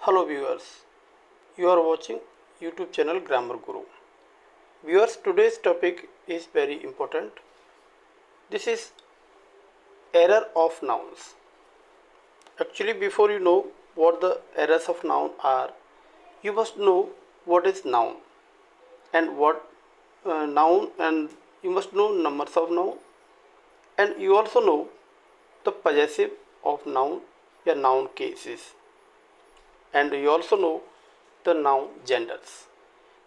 Hello viewers, you are watching YouTube channel Grammar Guru. Viewers, today's topic is very important. This is error of nouns. Actually, before you know what the errors of noun are, you must know what is noun and what noun, and you must know numbers of noun, and you also know the possessive of noun या noun cases, and you also know the noun genders.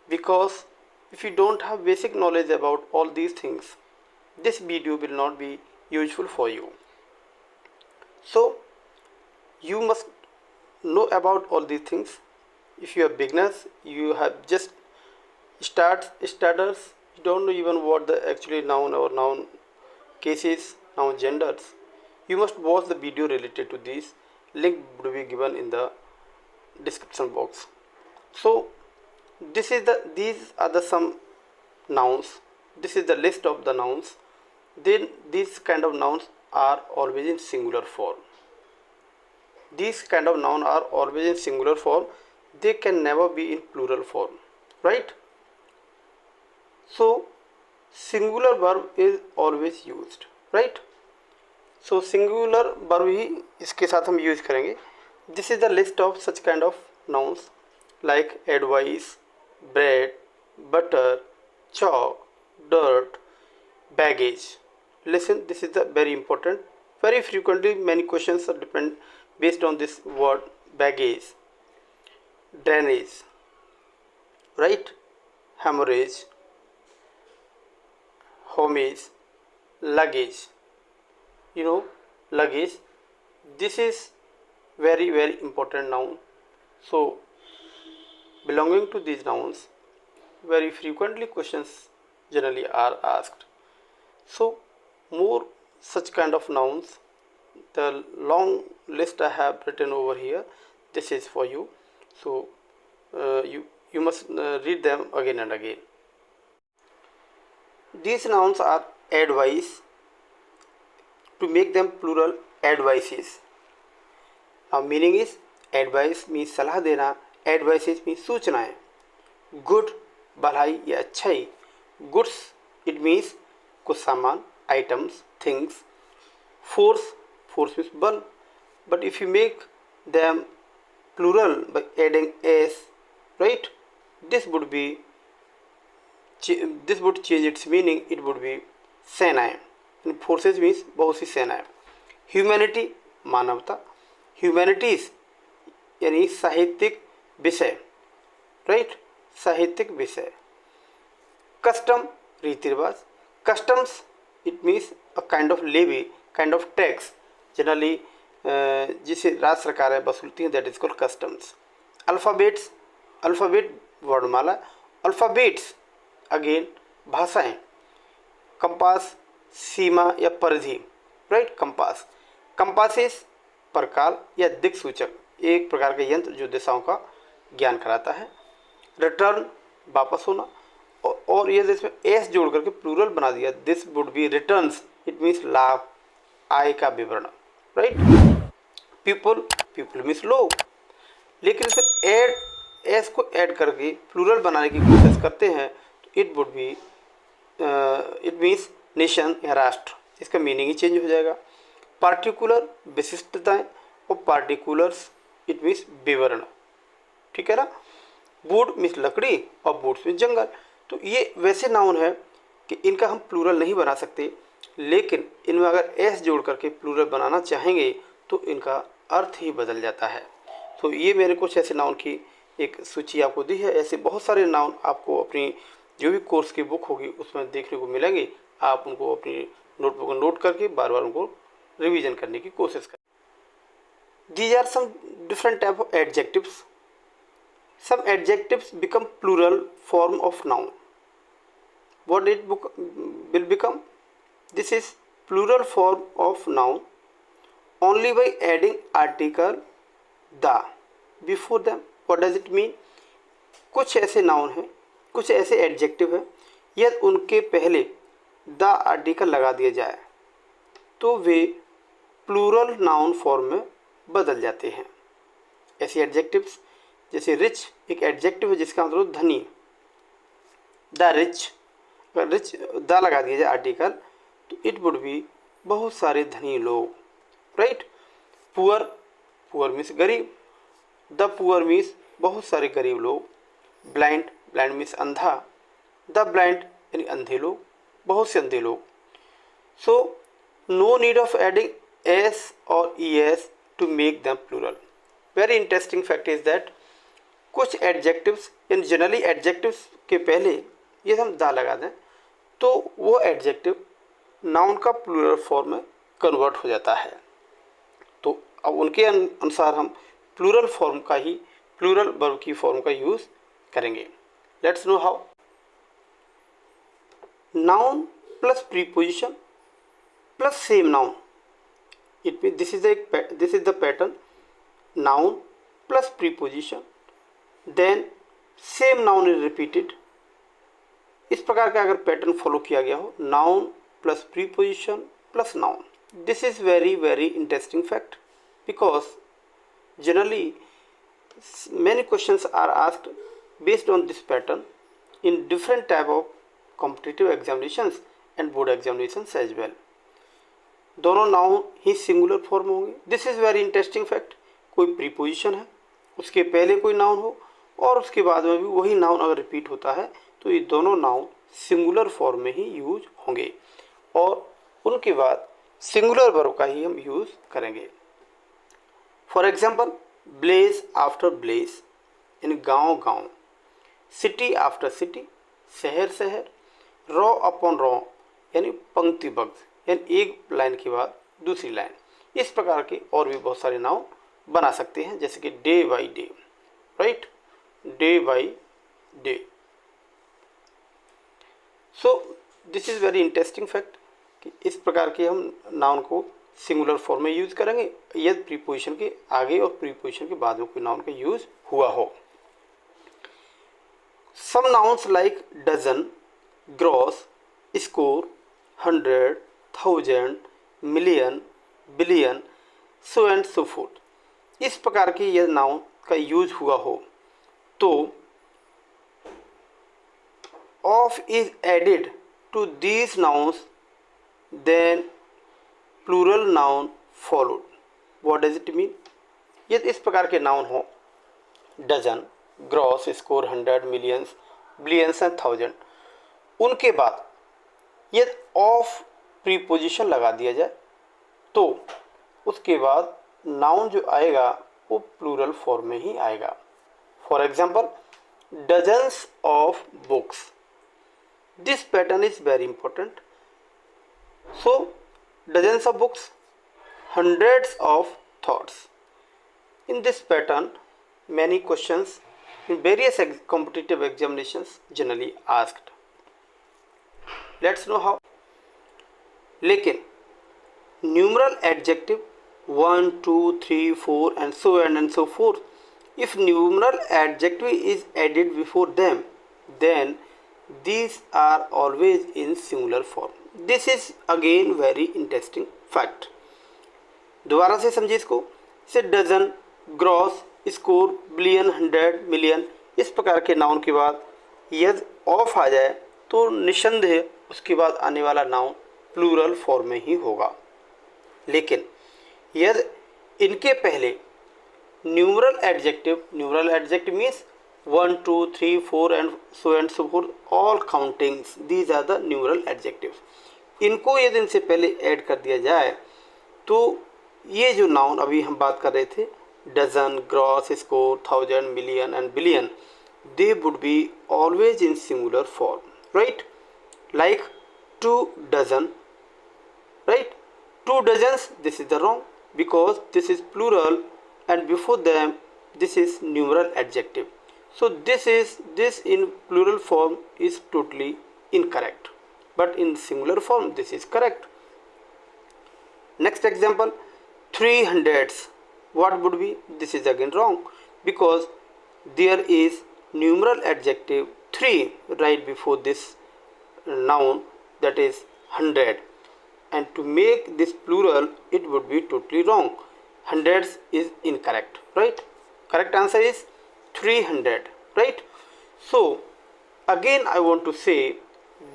Because if you don't have basic knowledge about all these things, this video will not be useful for you. So you must know about all these things. If you are beginners, you have just starters, you don't know even what the actually noun or noun cases, noun genders, you must watch the video related to these. Link will be given in the description box. So these are the some nouns. This is the list of the nouns. Then these kind of nouns are always in singular form. These kind of noun are always in singular form. They can never be in plural form, right? So singular verb is always used, right? So singular verb ही इसके साथ हम use करेंगे. This is the list of such kind of nouns like advice, bread, butter, chalk, dirt, baggage. Listen, this is the very important. Very frequently many questions are depend based on this word baggage. Drainage, right? Hemorrhage, homage, luggage. You know, luggage, this is very important noun. So belonging to these nouns, very frequently questions generally are asked. So more such kind of nouns, the long list I have written over here, this is for you. So you must read them again and again. These nouns are advice. To make them plural, advices. Now meaning is advice means सलाह देना, advices means सूचनाएं. Good, भलाई या अच्छाई. Goods, it means कुछ सामान, items, things. Force, force means बल. But if you make them plural by adding s, right, this would change its meaning. It would be सेनाएं. फोर्सेज मीन्स बहुत सी सेनाएं. ह्यूमैनिटी, मानवता. ह्यूमैनिटीज यानी साहित्यिक विषय, राइट, साहित्यिक विषय. कस्टम, रीति रिवाज. Customs, it means a kind of levy, kind of tax, generally जिसे राज्य सरकारें वसूलती हैं, that is called customs. Alphabets, alphabet वर्णमाला. अल्फ़ाबेट्स अगेन भाषाएं. कंपास, सीमा या परिधि, राइट. कंपास. कंपासेस, प्रकाल या दिक्सूचक, एक प्रकार का यंत्र जो दिशाओं का ज्ञान कराता है. रिटर्न, वापस होना. और ये इसमें एस जोड़ करके प्लूरल बना दिया. This would be returns, it means लाभ, आय का विवरण, राइट. पीपल, पीपल मीन्स लोग. लेकिन इसे एस को ऐड करके प्लूरल बनाने की कोशिश करते हैं तो it would B it means nation या राष्ट्र. इसका मीनिंग ही चेंज हो जाएगा. पार्टिकुलर, विशिष्टताएं. और पार्टिकुलर्स, इट मीन्स विवरण, ठीक है ना. वुड मीन्स लकड़ी और वुड्स मीन्स जंगल. तो ये वैसे नाउन है कि इनका हम प्लूरल नहीं बना सकते, लेकिन इनमें अगर एस जोड़ करके प्लूरल बनाना चाहेंगे तो इनका अर्थ ही बदल जाता है. तो ये मेरे कुछ ऐसे नाउन की एक सूची आपको दी है. ऐसे बहुत सारे नाउन आपको अपनी जो भी कोर्स की बुक होगी उसमें देखने को मिलेंगे. आप उनको अपनी नोटबुक में नोट करके बार बार उनको रिवीजन करने की कोशिश करें. These are some different type of adjectives. Some adjectives become plural form of noun. What it will become? This is plural form of noun only by adding article the before them. What does it mean? कुछ ऐसे noun हैं, कुछ ऐसे adjective हैं, यदि उनके पहले the article लगा दिया जाए तो वे प्लूरल नाउन फॉर्म में बदल जाते हैं. ऐसे एडजेक्टिव्स जैसे रिच एक एडजेक्टिव है जिसका मतलब धनी, द रिच, अगर रिच द लगा दिया जाए आर्टिकल तो इट वुड बी बहुत सारे धनी लोग, राइट। पुअर, पुअर मीन्स गरीब, द पुअर मीन्स बहुत सारे गरीब लोग। ब्लाइंड, ब्लाइंड मीन्स अंधा, द ब्लाइंड यानी अंधे लोग, बहुत से अंधे लोग। So no need of adding S or E S to make them plural. Very interesting fact is that कुछ एडजेक्टिव्स यानी जनरली एडजेक्टिव्स के पहले ये हम दा लगा दें तो वो एडजेक्टिव नाउन का प्लूरल फॉर्म में कन्वर्ट हो जाता है। तो अब उनके अनुसार हम प्लूरल फॉर्म का ही, प्लूरल वर्ब की फॉर्म का यूज़ करेंगे। Let's know how. Noun plus preposition plus same noun, it mean this is the pattern. Noun plus preposition then same noun is repeated. इस प्रकार का अगर पैटर्न फॉलो किया गया हो, noun plus preposition plus noun, this is very very interesting fact because generally many questions are asked based on this pattern in different type of competitive examinations and board examinations as well. दोनों noun ही singular form होंगे। This is very interesting fact. कोई preposition है, उसके पहले कोई noun हो और उसके बाद में भी वही नाउन अगर रिपीट होता है तो ये दोनों नाउन सिंगुलर फॉर्म में ही यूज होंगे और उनके बाद सिंगुलर वर्ब का ही हम यूज़ करेंगे। For example, village after village यानी गांव गांव, सिटी आफ्टर सिटी शहर शहर, रॉ अपॉन रॉ यानी पंक्तिबद्ध यानी एक लाइन के बाद दूसरी लाइन। इस प्रकार के और भी बहुत सारे नाउन बना सकते हैं जैसे कि day by day, right, day by day. So this is very interesting fact कि इस प्रकार के हम नाउन को सिंगुलर फॉर्म में यूज करेंगे यदि प्रीपोजिशन के आगे और प्रीपोजिशन के बाद में कोई नाउन का यूज हुआ हो। Some nouns like dozen, gross, score, 100, 1000, million, billion, so and so forth, इस प्रकार के यदि नाउन का यूज हुआ हो तो of is added to these nouns then plural noun followed. What does it mean? यदि इस प्रकार के नाउन हो, dozen, gross, score, 100, millions, billions and 1000, उनके बाद यदि ऑफ प्रीपोजिशन लगा दिया जाए तो उसके बाद नाउन जो आएगा वो प्लूरल फॉर्म में ही आएगा। For example, dozens of books, this pattern is very important. So dozens of books, hundreds of thoughts. In this pattern, many questions in various competitive examinations generally asked. Let's know how. लेकिन numeral adjective 1, 2, 3, 4 and so forth, if numeral adjective is added before them, then these are always in singular form. This is again very interesting fact. दोबारा से समझिए इसको। जैसे dozen, gross, score, billion, 100, million, इस प्रकार के noun के बाद यदि ऑफ आ जाए तो निसंदेह उसके बाद आने वाला नाउन प्लूरल फॉर्म में ही होगा। लेकिन यदि इनके पहले numeral adjective means 1, 2, 3, 4 and so forth, all countings, these are the numeral adjectives, इनको यदि इनसे पहले ऐड कर दिया जाए तो ये जो नाउन अभी हम बात कर रहे थे, dozen, gross, score, 1000, million and billion, they would be always in singular form, right? Like 2 dozen, right? 2 dozens, this is the wrong because this is plural and before them this is numeral adjective. So this in plural form is totally incorrect, but in singular form this is correct. Next example, 300s, what would be? This is again wrong because there is numeral adjective 3 right before this noun, that is 100, and to make this plural it would be totally wrong. Hundreds is incorrect, right? Correct answer is 300, right? So again I want to say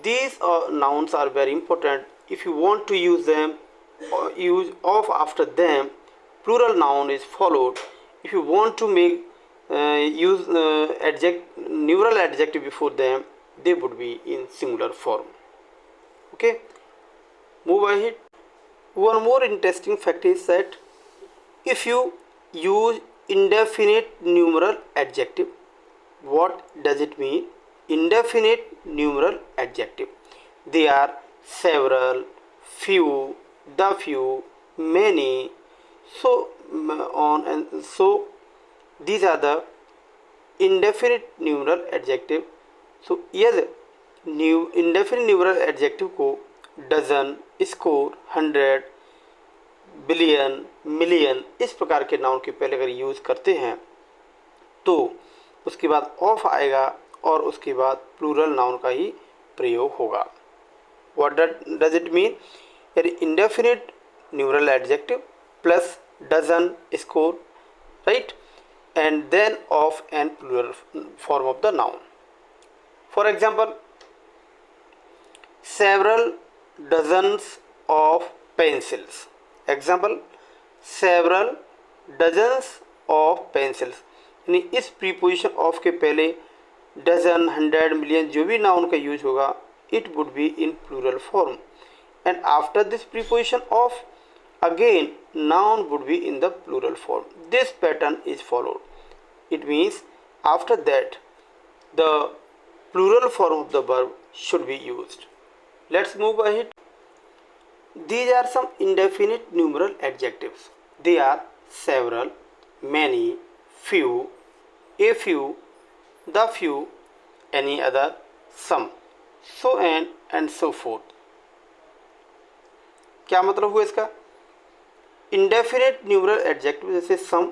these nouns are very important. If you want to use them or use of after them, plural noun is followed. If you want to make use neural adjective before them, they would be in singular form. Okay, move ahead. One more interesting fact is that if you use indefinite numeral adjective, what does it mean? Indefinite numeral adjective. They are several, few, the few, many, so on and so. These are the indefinite numeral adjective. So yes, new indefinite numeral adjective को dozen, score, 100, billion, million इस प्रकार के noun के पहले अगर use करते हैं तो उसके बाद ऑफ आएगा और उसके बाद प्लूरल नाउन का ही प्रयोग होगा. What does it mean? Indefinite numeral adjective plus dozen, score, right, and then of and plural form of the noun. For example, several dozens of pencils. Example, several dozens of pencils. यानी इस preposition of के पहले dozen, 100, million जो भी noun का use होगा, it would be in plural form. And after this preposition of, again noun would be in the plural form. This pattern is followed. It means after that the plural form of the verb should be used. Let's move ahead. These are some indefinite numeral adjectives. They are several, many, few, a few, the few, any other, some, so and so forth. क्या मतलब हुआ इसका? Indefinite numeral adjective जैसे some,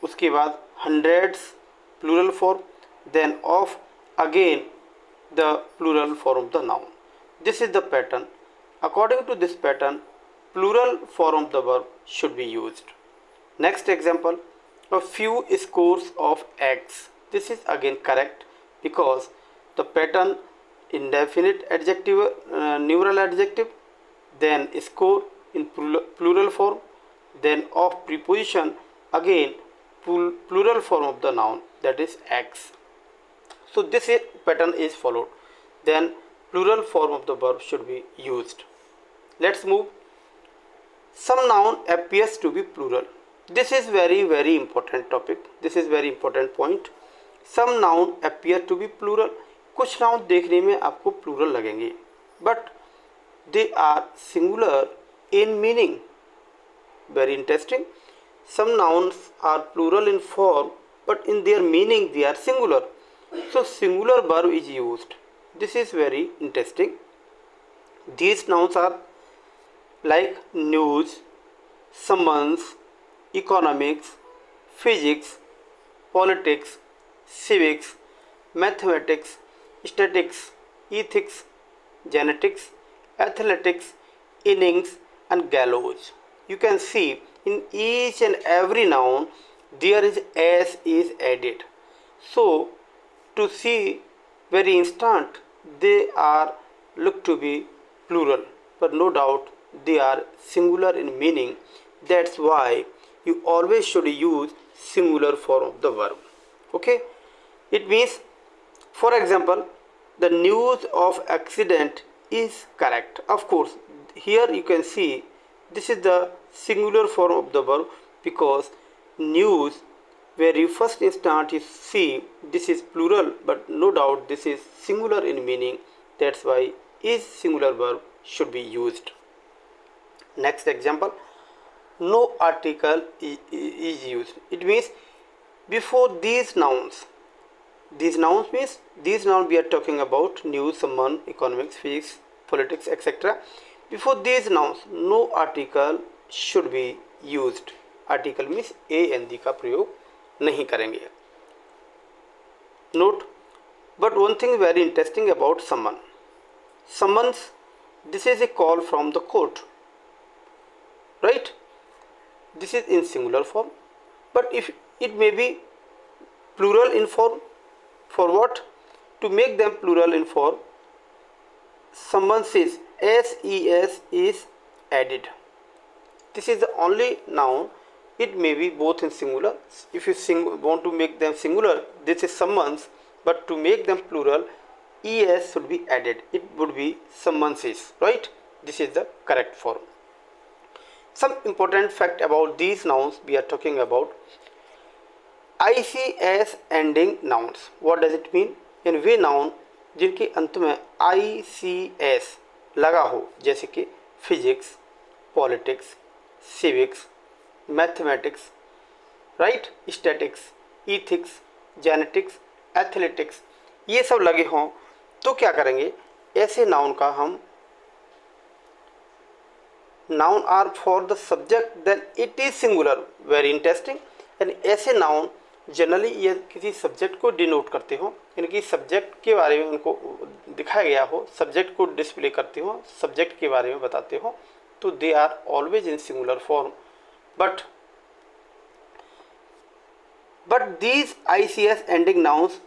उसके बाद hundreds plural form, then of, again the plural form of the noun. This is the pattern. According to this pattern plural form of the verb should be used. Next example, a few scores of eggs. This is again correct because the pattern indefinite adjective, numeral adjective, then score in plural form, then of preposition, again plural form of the noun, that is eggs. So this pattern is followed. Then plural form of the verb should be used. Let's move. Some noun appears to be plural. This is very important topic. This is very important point. Some noun appear to be plural. कुछ noun देखने में आपको plural लगेंगे, but they are singular in meaning. Very interesting. Some nouns are plural in form but in their meaning they are singular. So singular verb is used. This is very interesting. These nouns are like news, summons, economics, physics, politics, civics, mathematics, statistics, ethics, genetics, athletics, innings, and gallows. You can see in each and every noun there is s is added. So to see very instant they are look to be plural, but no doubt they are singular in meaning. That's why you always should use singular form of the verb. Okay, it means, for example, the news of accident is correct. Of course, here you can see this is the singular form of the verb because news, where you first instant you see this is plural, but no doubt this is singular in meaning. That's why is singular verb should be used. Next example, no article is used. It means before these nouns means these nouns we are talking about news, summon, economics, physics, politics, etc. Before these nouns no article should be used. Article means a and the का प्रयोग नहीं करेंगे. Note, but one thing very interesting about summon. Summons, this is a call from the court, right? This is in singular form, but if it may be plural in form. For what? To make them plural in form, someone says ses is added. This is the only noun. It may be both in singular. If you want to make them singular, this is someone's, but to make them plural, es should be added. It would be someone's is, right? This is the correct form. Some important fact about these nouns we are talking about. ICS ending nouns. What does it mean? In way noun जिनके अंत में ICS लगा हो, जैसे कि physics, politics, civics, mathematics, right, statics, ethics, genetics, athletics, ये सब लगे हों, तो क्या करेंगे? ऐसे नाउन का हम noun are for the subject then it is singular. Very interesting. यानी ऐसे नाउन जनरली ये किसी सब्जेक्ट को डिनोट करते हो, यानी कि सब्जेक्ट के बारे में उनको दिखाया गया हो, सब्जेक्ट को डिस्प्ले करते हो, सब्जेक्ट के बारे में बताते हो, तो they are always in singular form. But these ICS ending nouns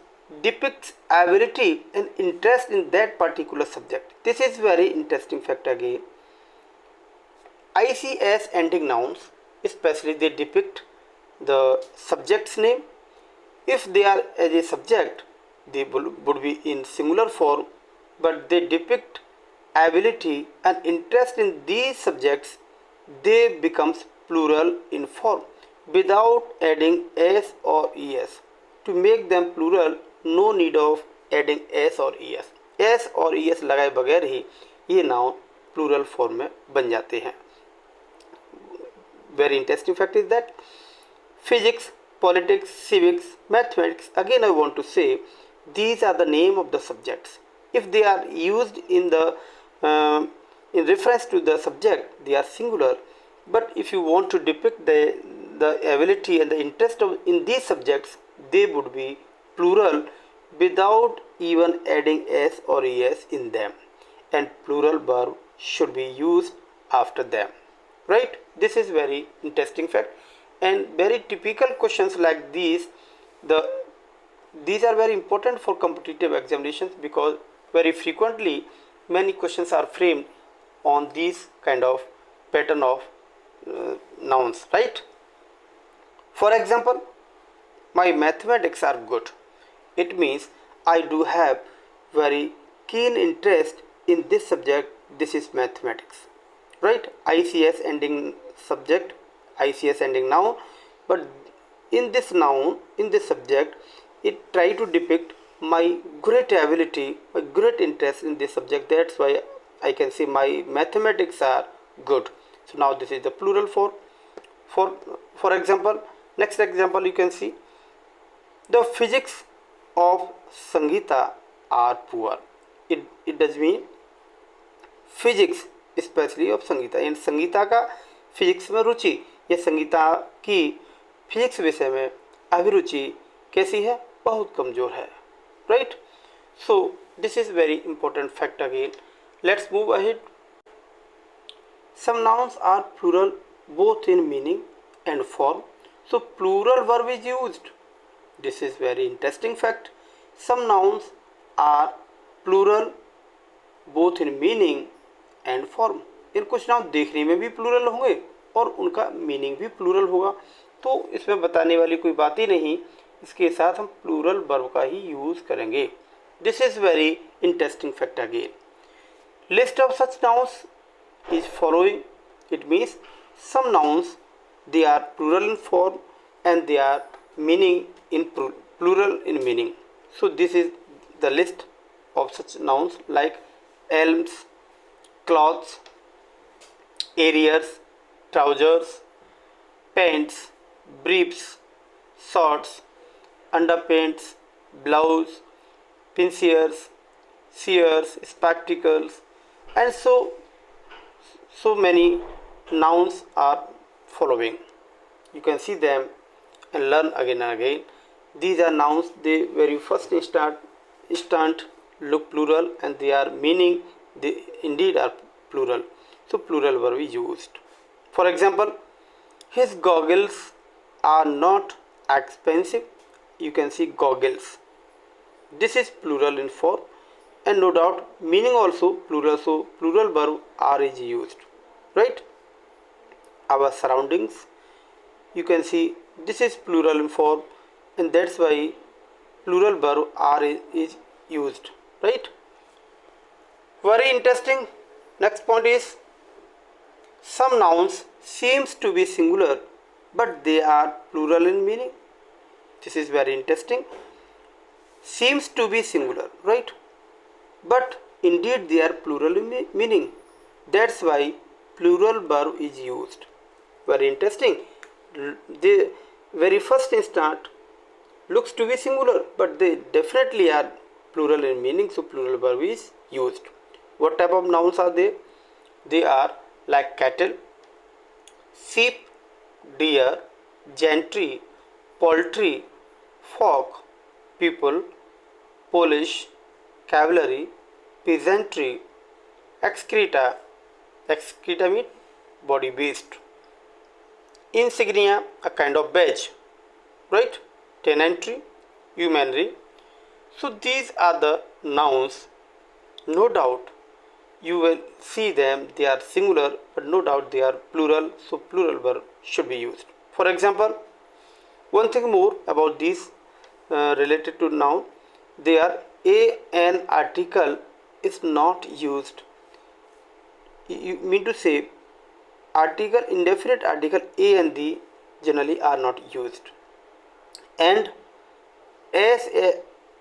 depicts ability and interest in that particular subject. This is very interesting fact again. ICS ending nouns, especially they depict the subject's name. If they are as a subject, they would be in singular form, but they depict ability and interest in these subjects, they becomes plural in form without adding s or es. To make them plural, no need of adding s or es. s और es लगाए बगैर ही ये noun plural form में बन जाते हैं. Very interesting fact is that physics, politics, civics, mathematics, again I want to say these are the name of the subjects. If they are used in reference to the subject, they are singular. But if you want to depict the ability and the interest in these subjects, they would be plural without even adding s or es in them, and plural verb should be used after them. Right? This is very interesting fact, and very typical questions like these. These are very important for competitive examinations because very frequently many questions are framed on these kind of pattern of nouns. Right? For example, my mathematics are good. It means I do have very keen interest in this subject. This is mathematics. Right? ICS ending subject, ICS ending noun, but in this noun, in this subject, it try to depict my great ability, my great interest in this subject. That's why I can say my mathematics are good. So now this is the plural form. For example, next example you can see the physics of Sangeeta are poor. It does mean physics specially of Sangeeta, यानी संगीता का physics में रुचि या संगीता की physics विषय में अभिरुचि कैसी है? बहुत कमज़ोर है. Right? So this is very important fact again. Let's move ahead. Some nouns are plural both in meaning and form, so plural verb is used. This is very interesting fact. Some nouns are plural both in meaning and form. इन कुछ noun देखने में भी plural होंगे और उनका meaning भी plural होगा, तो इसमें बताने वाली कोई बात ही नहीं. इसके साथ हम प्लूरल वर्ब का ही यूज़ करेंगे. This is very interesting fact again. List of such nouns is following. It means some nouns they are plural in form and they are meaning in plural in meaning. So this is the list of such nouns like elms, cloths, arrears, trousers, pants, briefs, shorts, underpants, blouse, pincers, shears, spectacles, and so many nouns are following. You can see them and learn again and again. These are nouns, they very first instant look plural and they are meaning they indeed are plural. So plural verb is used. For example, his goggles are not expensive. you can see goggles. This is plural in form, and no doubt meaning also plural, so plural verb are is used, right? Our surroundings, you can see this is plural in form, and that's why plural verb are is used, right? Very interesting. Next point is some nouns seems to be singular but they are plural in meaning. This is very interesting. Seems to be singular, right? But indeed they are plural in meaning. That's why plural verb is used. Very interesting. The very first instant looks to be singular, but they definitely are plural in meaning, so plural verb is used. What type of nouns are they? They are like cattle, sheep, deer, gentry, poultry, folk, people, polish, cavalry, peasantry, excreta, excreta means body beast, insignia, a kind of badge, right? Tenantry, humanry. So these are the nouns. No doubt you will see them, they are singular, but no doubt they are plural, so plural verb should be used. For example, one thing more about these related to noun, they are an article is not used. You mean to say article, indefinite article a and the generally are not used, and s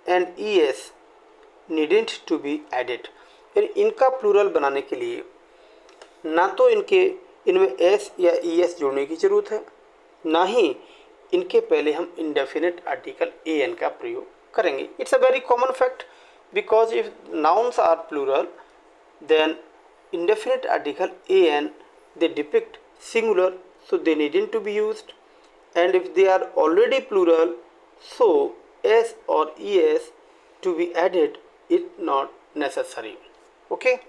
and es needn't to be added. यानी इनका plural बनाने के लिए ना तो इनमें S या E S जोड़ने की ज़रूरत है, ना ही इनके पहले हम इंडेफिनिट आर्टिकल ए एन का प्रयोग करेंगे. It's a very common fact, because if nouns are plural then indefinite article an they depict singular, so they needn't to be used, and if they are already plural, so s or es to be added is not necessary. Okay,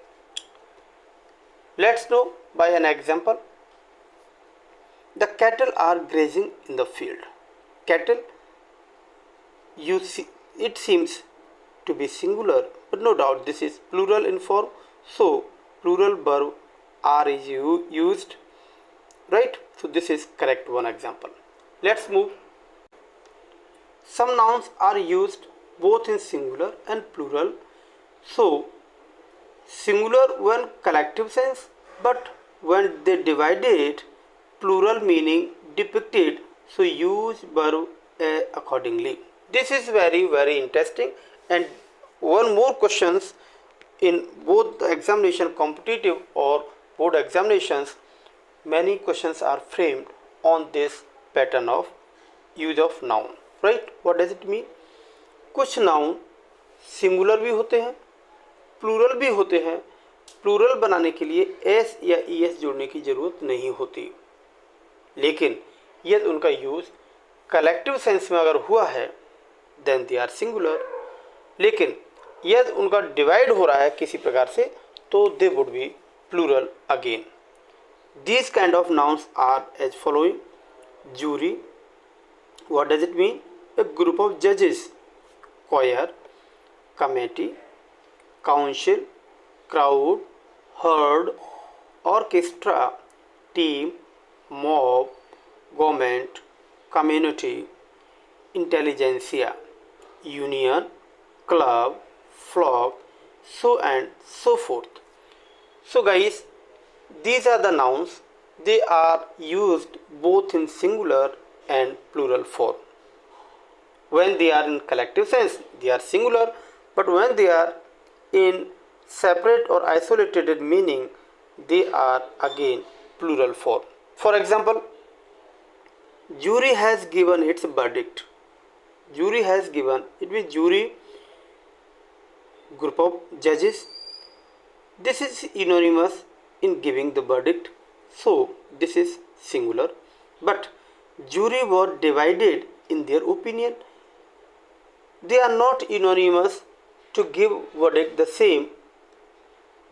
let's know by an example. The cattle are grazing in the field. Cattle, you see, it seems to be singular, but no doubt this is plural in form, so plural verb are is used, right? So this is correct one example. Let's move. Some nouns are used both in singular and plural. So singular when collective sense, but when they divided, plural meaning depicted, so use verb accordingly. This is very interesting, and one more questions in both the examination, competitive or board examinations, many questions are framed on this pattern of use of noun, right? What does it mean? कुछ noun singular भी होते हैं, plural भी होते हैं. Plural बनाने के लिए एस या ई एस जोड़ने की ज़रूरत नहीं होती, लेकिन यदि उनका यूज़ कलेक्टिव सेंस में अगर हुआ है देन दे आर सिंगुलर, लेकिन यदि उनका डिवाइड हो रहा है किसी प्रकार से तो they would be plural again. These kind of nouns are as following. Jury, what does it mean? A group of जजेस. choir, committee, council, crowd, herd, orchestra, team, mob, government, community, intelligentsia, union, club, flock, so and so forth. So guys, these are the nouns. They are used both in singular and plural form. When they are in collective sense, they are singular, but when they are in separate or isolated meaning, they are again plural form. For example, jury has given its verdict. Jury has given, it means jury, group of judges. This is synonymous in giving the verdict, so this is singular, but jury were divided in their opinion. They are not unanimous to give verdict the same,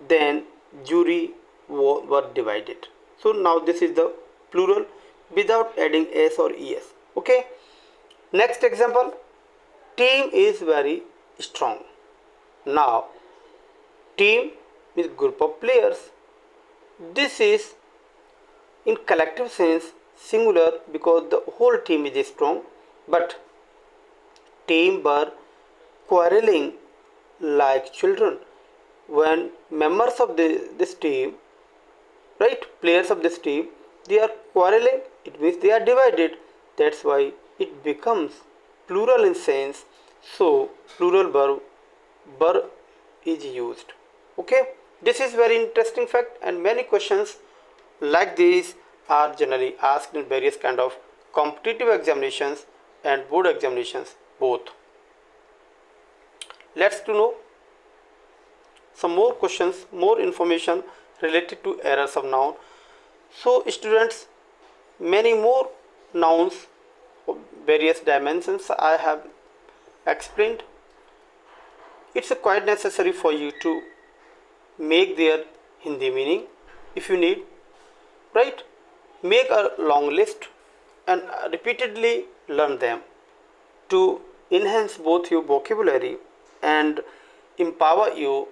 then jury were divided. So now this is the plural without adding s or es. Okay, next example, team is very strong. Now, team is group of players. This is in collective sense singular because the whole team is strong, but team were quarreling like children. When members of this team, right, players of this team, they are quarreling, it means they are divided. That's why it becomes plural in sense. So plural verb is used. Okay, this is very interesting fact, and many questions like these are generally asked in various kind of competitive examinations and board examinations both. Let's to know some more questions, more information related to errors of noun. So students, many more nouns of various dimensions I have explained. It's quite necessary for you to make their Hindi meaning if you need, right? Make a long list and repeatedly learn them to enhance both your vocabulary and empower your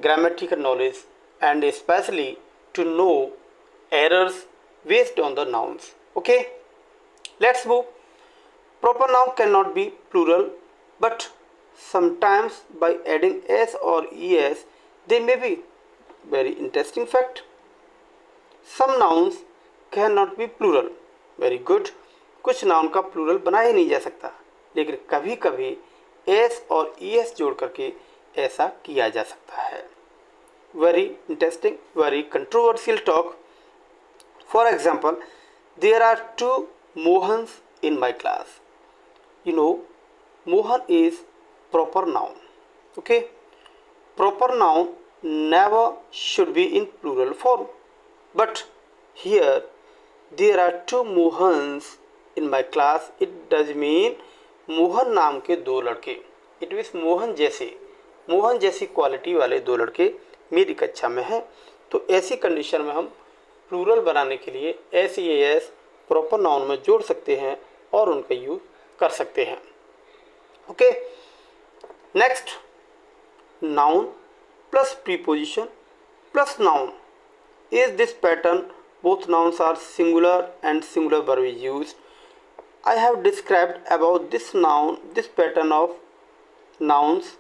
grammatical knowledge, and especially to know errors based on the nouns. Okay, let's move. Proper noun cannot be plural, but sometimes by adding s or es they may be. Very interesting fact. Some nouns cannot be plural. Very good. कुछ noun का plural बनाया ही नहीं जा सकता, लेकिन कभी कभी S और ईएस जोड़ करके ऐसा किया जा सकता है. Very interesting, very controversial talk. For example, there are two Mohans in my class. You know, Mohan is proper noun. Okay, proper noun never should be in plural form, but here there are two Mohans in my class. It does mean Mohan नाम के दो लड़के. It means Mohan जैसी quality वाले दो लड़के मेरी कक्षा में हैं. तो ऐसी कंडीशन में हम प्लूरल बनाने के लिए S E S proper noun में जोड़ सकते हैं और उनका यूज कर सकते हैं. Okay, next, noun plus preposition plus noun. Is this pattern both nouns are singular and singular verb is used. I have described about this pattern of nouns,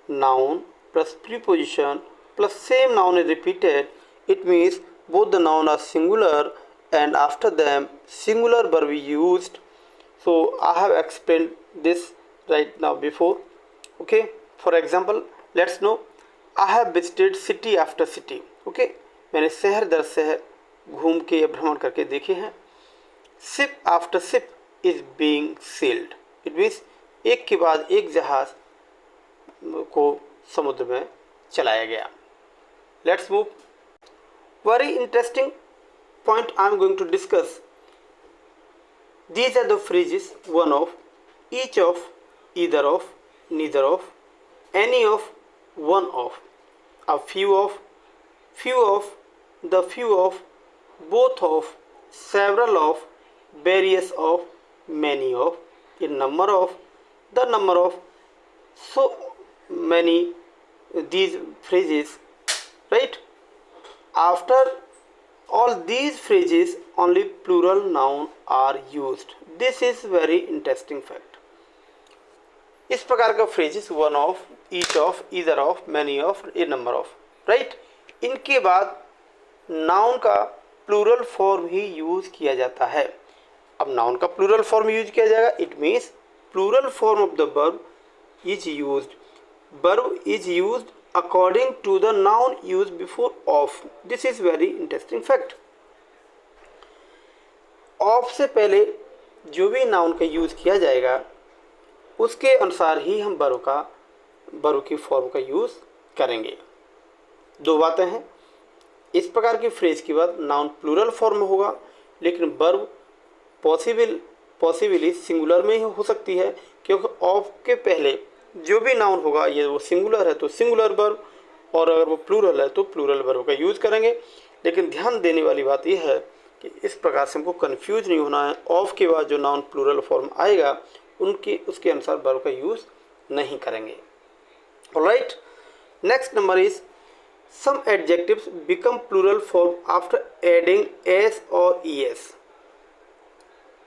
noun plus preposition plus same noun is repeated. It means both the noun are singular and after them singular verb is used. So I have explained this right now before. Okay, for example, let's know I have visited city after city. Okay, मैंने शहर दर शहर घूम के या भ्रमण करके देखे हैं. Ship after ship is being sailed. It means एक के बाद एक जहाज को समुद्र में चलाया गया. Let's move. Very interesting point I am going to discuss. These are the phrases: one of, each of, either of, neither of, any of, one of, a few of, the few of, both of, several of, various of, many of, a number of, the number of. So many these phrases, right? After all these phrases only plural noun are used. This is very interesting fact. इस प्रकार का phrases one of, each of, either of, many of, a number of, right? इनके बाद noun का plural form ही use किया जाता है. अब नाउन का प्लूरल फॉर्म यूज किया जाएगा. It means plural form of the verb is used. Verb is used according to the noun use before of. This is very interesting fact. Of से पहले जो भी नाउन का यूज किया जाएगा उसके अनुसार ही हम वर्ब की फॉर्म का यूज करेंगे. दो बातें हैं. इस प्रकार की फ्रेज के बाद नाउन प्लूरल फॉर्म में होगा, लेकिन वर्ब पॉसिबली सिंगुलर में ही हो सकती है, क्योंकि ऑफ के पहले जो भी नाउन होगा ये वो सिंगुलर है तो सिंगुलर वर्ब, और अगर वो प्लूरल है तो प्लूरल वर्ब का यूज़ करेंगे. लेकिन ध्यान देने वाली बात यह है कि इस प्रकार से हमको कन्फ्यूज नहीं होना है. ऑफ के बाद जो नाउन प्लूरल फॉर्म आएगा उनके उसके अनुसार वर्ब का यूज़ नहीं करेंगे। Alright, next number is some adjectives become plural form after adding S और es.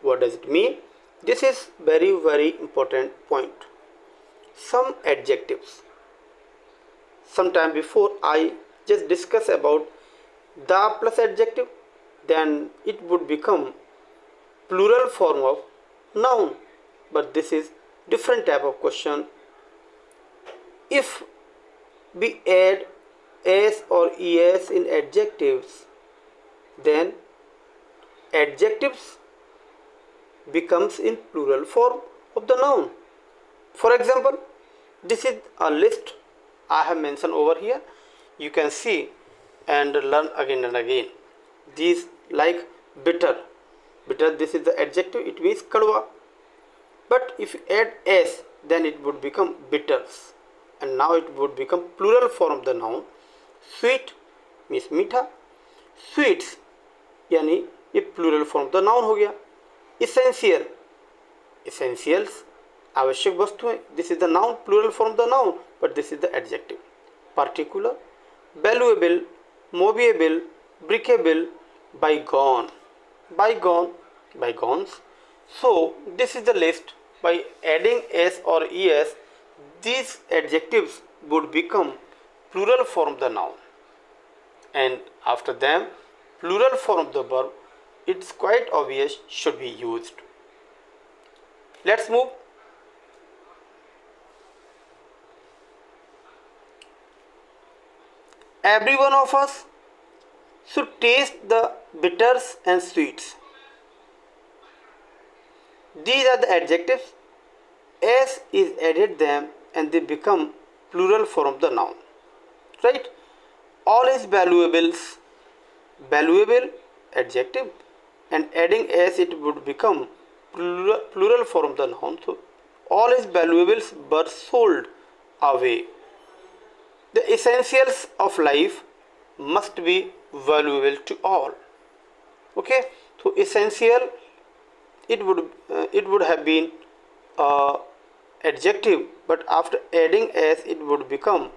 What does it mean? This is very important point. Some adjectives. Sometime before I just discuss about the plus adjective, then it would become plural form of noun. But this is different type of question. If we add s or es in adjectives, then adjectives becomes in plural form of the noun. For example, this is a list I have mentioned over here. You can see and learn again and again. These like bitter. Bitter, this is the adjective, it means kadwa. But if you add s, then it would become bitters. And now it would become plural form of the noun. Sweet means मीठा. Sweets यानी ये plural form the noun हो गया. Essential, essentials, आवश्यक वस्तुएं, this is the noun, plural form the noun, but this is the adjective. Particular, valuable, movable, breakable, bygone, bygone, bygones. So this is the list. By adding s or es, these adjectives would become plural form of the noun, and after them plural form of the verb, it's quite obvious, should be used. Let's move. Every one of us should taste the bitters and sweets. These are the adjectives. S is added them and they become plural form of the noun. Right? All is valuables. Valuable adjective, and adding s it would become plural form of the noun. So all is valuables were sold away. The essentials of life must be valuable to all. Okay, so essential it would have been adjective, but after adding s it would become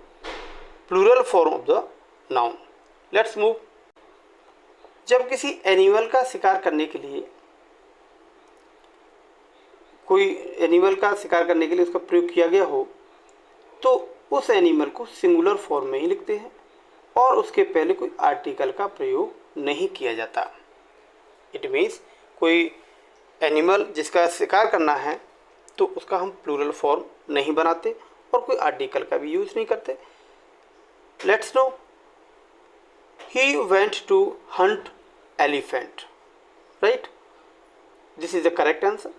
plural form of the noun. Let's move. जब किसी animal का शिकार करने के लिए उसका प्रयोग किया गया हो, तो उस एनिमल को सिंगुलर फॉर्म में ही लिखते हैं और उसके पहले कोई आर्टिकल का प्रयोग नहीं किया जाता. इट मीन्स कोई एनिमल जिसका शिकार करना है तो उसका हम प्लूरल फॉर्म नहीं बनाते और कोई आर्टिकल का भी यूज नहीं करते. Let's know. He went to hunt elephant, right? This is the correct answer.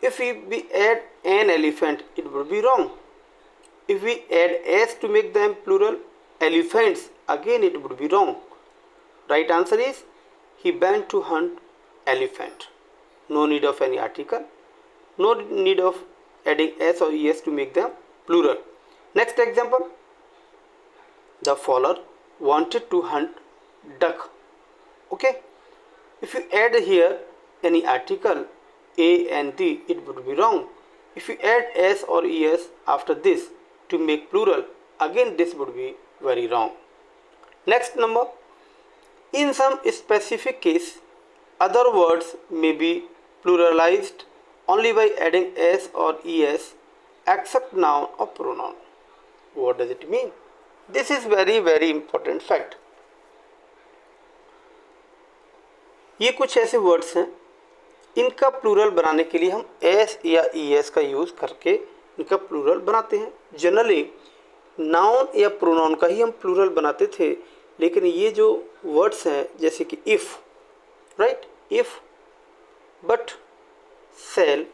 If we add an elephant, it would be wrong. If we add s to make them plural elephants, again it would be wrong. Right answer is he went to hunt elephant. No need of any article, no need of adding s or es to make them plural. Next example. The fowler wanted to hunt duck. Okay, if you add here any article a and the, it would be wrong. If you add s or es after this to make plural, again this would be very wrong. Next number. In some specific case, other words may be pluralized only by adding s or es except noun or pronoun. What does it mean? This is very important fact. ये कुछ ऐसे words हैं, इनका plural बनाने के लिए हम S या ईएस का यूज़ करके इनका प्लूरल बनाते हैं. जनरली नाउन या प्रोनाउन का ही हम प्लूरल बनाते थे, लेकिन ये जो वर्ड्स हैं जैसे कि if, right, if, but, sell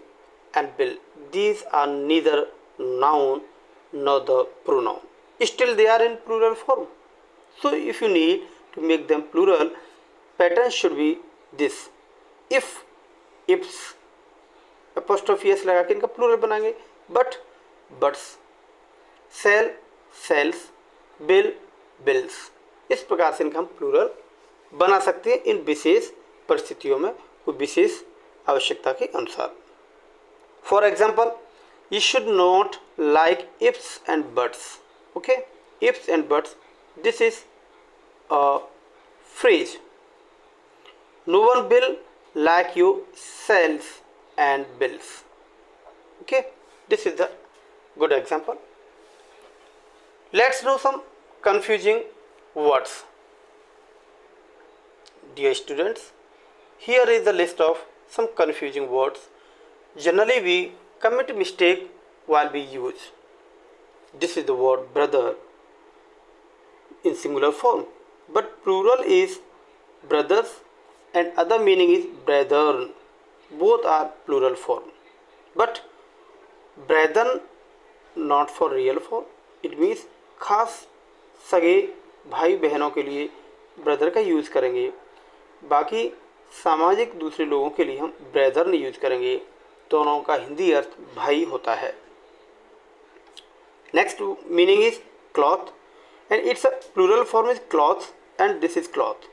and bill, these are neither noun nor the pronoun. Still they are in plural form. So if you need to make them plural, pattern should be this. If, ifs, apostrophe s लगा के इनका प्लूरल बनाएंगे. But, buts, sell, sells, bill, bills. इस प्रकार से इनका हम प्लूरल बना सकते हैं इन विशेष परिस्थितियों में, कोई विशेष आवश्यकता के अनुसार. For example, you should not like ifs and buts. Okay, ifs and buts. This is a phrase. No one will like your sales and bills. Okay, this is the good example. Let's know some confusing words. Dear students, here is the list of some confusing words. Generally, we commit mistake while we use. This is the word brother in singular form, but plural is brothers and other meaning is brethren. Both are plural form, but brethren not for real form. It means खास सगे भाई बहनों के लिए brother का use करेंगे, बाकी सामाजिक दूसरे लोगों के लिए हम ब्रदर यूज़ करेंगे. दोनों का हिंदी अर्थ भाई होता है. Next meaning is cloth and its a plural form is cloth and this is cloth.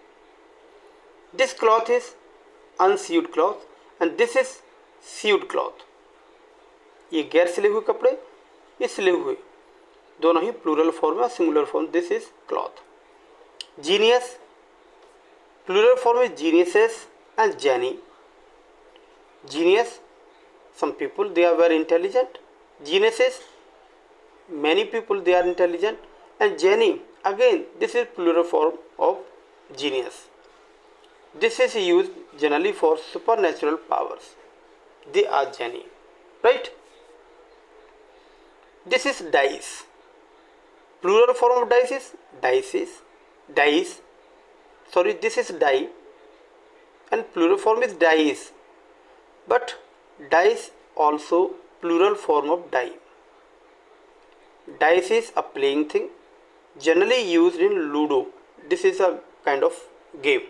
This cloth is unsewed cloth and this is sewed cloth. ये गैर सिले हुए कपड़े, ये सिले हुए, दोनों ही प्लूरल फॉर्म है. Singular form this is cloth. Genius, plural form is geniuses and genii. Genius, some people they are very intelligent. Geniuses, many people they are intelligent. And genie, again this is plural form of genius. This is used generally for supernatural powers. They are genie, right? This is dice. Plural form of dice is dices. Dice. Sorry, this is die. And plural form is dice. But dice also plural form of die. Dice is a playing thing generally used in Ludo. This is a kind of game.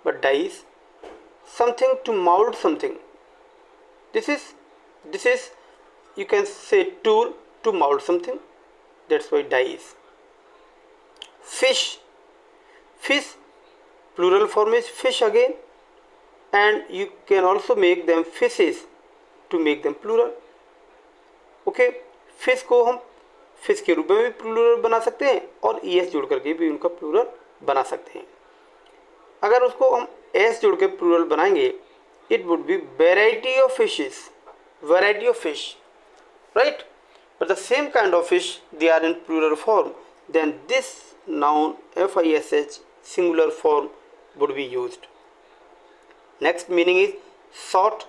But dice, something to mold something. This is you can say tool to mold something. That's why dice. Fish. Fish plural form is fish again. And you can also make them fishes to make them plural. Okay, fish को हम fish के रूप में भी plural बना सकते हैं और एस जोड़ करके भी उनका प्लूरल बना सकते हैं. अगर उसको हम एस जोड़ के प्लूरल बनाएंगे, it would be variety of fishes. Variety of fish, right? But the same kind of fish they are in plural form, then this noun FISH singular form would be used. Next meaning is shot.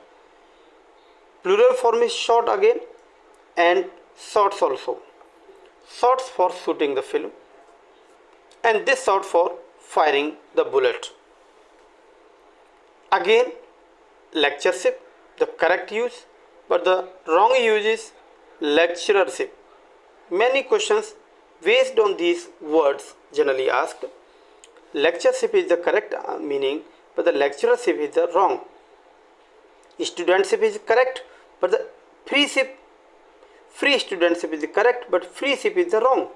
Plural form is shot again and shots also. Shots for shooting the film and this shot for firing the bullet. Again lectureship, the correct use, but the wrong use is lecturership. Many questions based on these words generally asked. Lectureship is the correct meaning, but the lecturership is the wrong. Studentship is correct, but the free studentship is correct, but freeship is the wrong.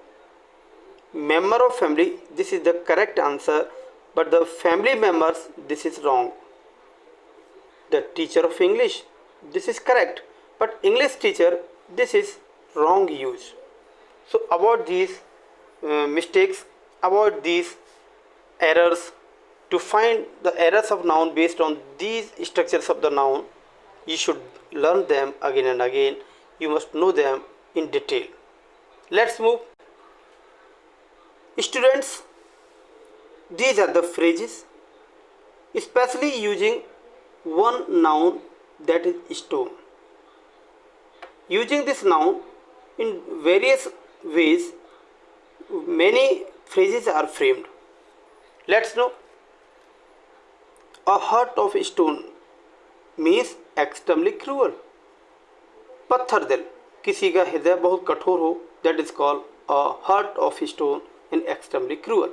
Member of family, this is the correct answer, but the family members, this is wrong. The teacher of English, this is correct, but English teacher, this is wrong use. So avoid these mistakes, avoid these errors. To find the errors of noun based on these structures of the noun, you should learn them again and again. You must know them in detail. Let's move. Students, these are the phrases, especially using one noun, that is stone. Using this noun in various ways, many phrases are framed. Let's know. A heart of stone means extremely cruel. पत्थर दिल, किसी का हृदय बहुत कठोर हो, that is called a heart of stone and extremely cruel.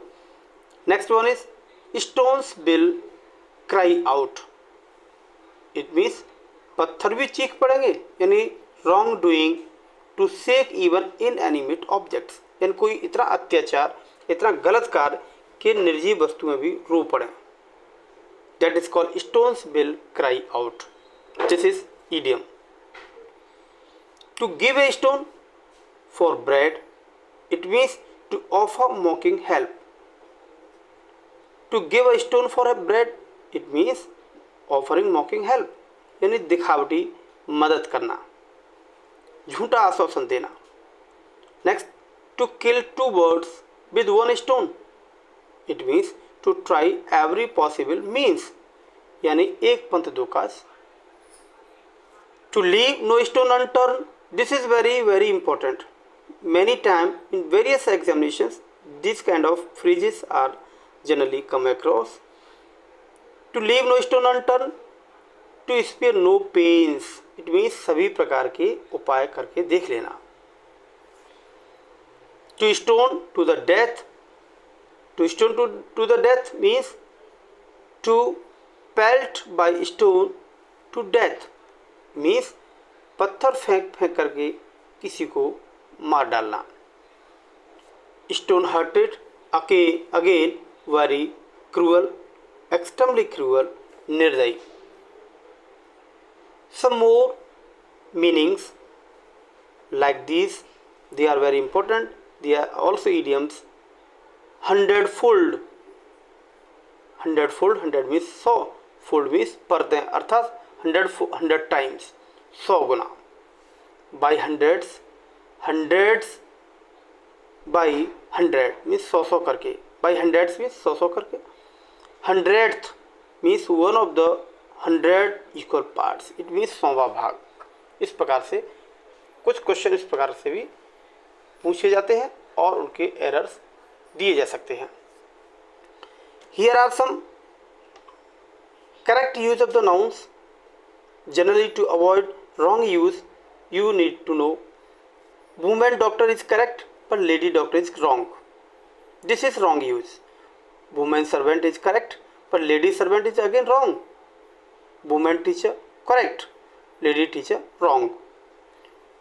Next one is stones will cry out. It means पत्थर भी चीख पड़ेंगे, यानी wrong doing to shake even inanimate objects. यानी कोई इतना अत्याचार, इतना गलत कार्य कि निर्जीव वस्तुएं भी रो पड़े. That is called stones will cry out. This is idiom. To give a stone for bread, it means to offer mocking help. To give a stone for a bread, it means offering mocking help, यानी दिखावटी मदद करना, झूठा आश्वासन देना. Next, to kill two birds with one stone, it means to try every possible means, यानी एक पंथ दो काज. To leave no stone unturned, this is very very important. Many times in various examinations, this kind of phrases are generally come across. To leave no stone unturned, to spare no pains, it means सभी प्रकार के उपाय करके देख लेना. To stone to the death, to stone to the death means to pelt by stone to death, means पत्थर फेंक फेंक करके किसी को मार डालना. Stone hearted again very cruel, extremely cruel, निर्दयी. Some more meanings like this, they are very important. They are also idioms. Hundredfold, hundredfold, hundred means 100, fold means परतें, अर्थात 100 टाइम्स, 100 गुना. By hundreds, hundreds by 100 means 100 करके, by hundreds means 100 करके. Hundredth means one of the 100 equal parts, it means 100वां भाग. इस प्रकार से कुछ क्वेश्चन इस प्रकार से भी पूछे जाते हैं और उनके एरर्स दिए जा सकते हैं. Here are some correct use of the nouns. Generally to avoid wrong use you need to know woman doctor is correct but lady doctor is wrong. This is wrong use. Woman servant is correct but lady servant is again wrong. Woman teacher correct, lady teacher wrong.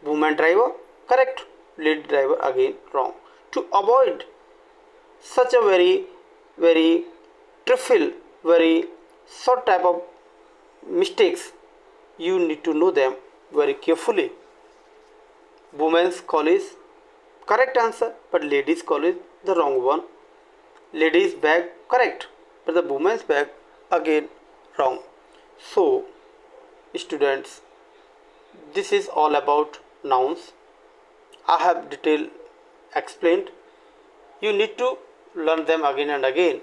Woman driver correct, lady driver again wrong. To avoid such a very trivial, very short type of mistakes, you need to know them very carefully. Women's college correct answer but ladies college the wrong one. Ladies bag correct but the women's bag again wrong. So students, this is all about nouns. I have detail explained. You need to learn them again and again.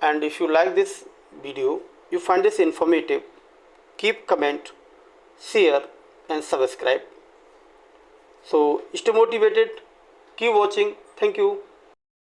And if you like this video, you find this informative, keep comment, share and subscribe. So stay motivated, keep watching. Thank you.